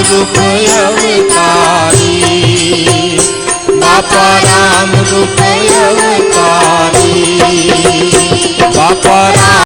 रूप अवतारी, बापा राम रूप अवतारी, बापा राम।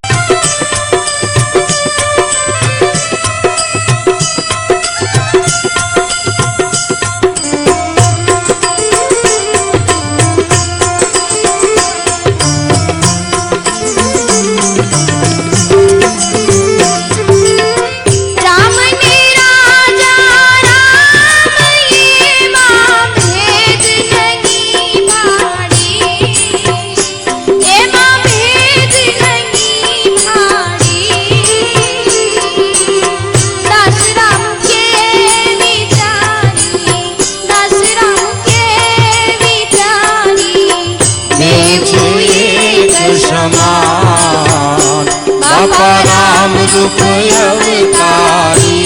बापा राम रूप अवतारी,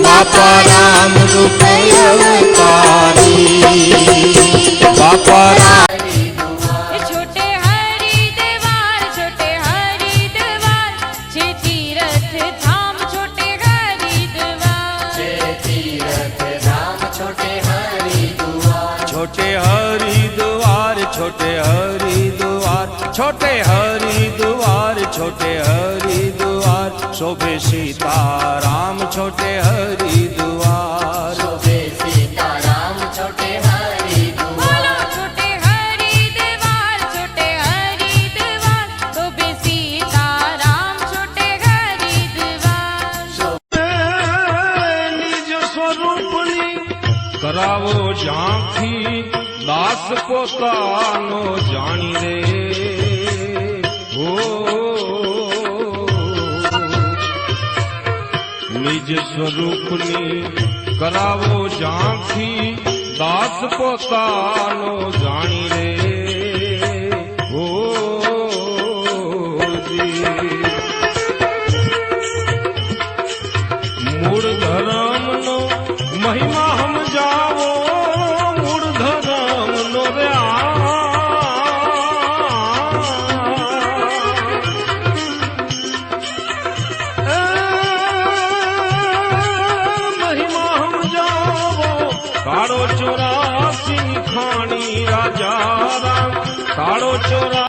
बापा राम रूप अवतारी, बापा राम। छोटे हरिद्वार, छोटे हरिद्वार, छे तीरथ धाम छोटे हरिद्वार, छे तीरथ धाम छोटे हरिद्वार, छोटे हरिद्वार, छोटे हरिद्वार, छोटे हरिद्वार, छोटे हरिद्वार, शोभे सीताराम छोटे हरिद्वार, शोभे सीताराम छोटे हरिद्वार, बोलो छोटे हरिद्वार, छोटे हरिद्वार, शोभे सीताराम छोटे हरिद्वार। निज स्वरूपनी करावो झांकी, दास पोतानो जानी रे हो। निज स्वरूपनी करावो झांकी, दास पोतानो जानी रे हो जी। मूળ ધર્મ નો મહિમા હમ જાવો, મૂળ ધર્મ નો મહિમા હમ જાવો, કાળો 84 ખાણી રાજા રામ, કાળો 84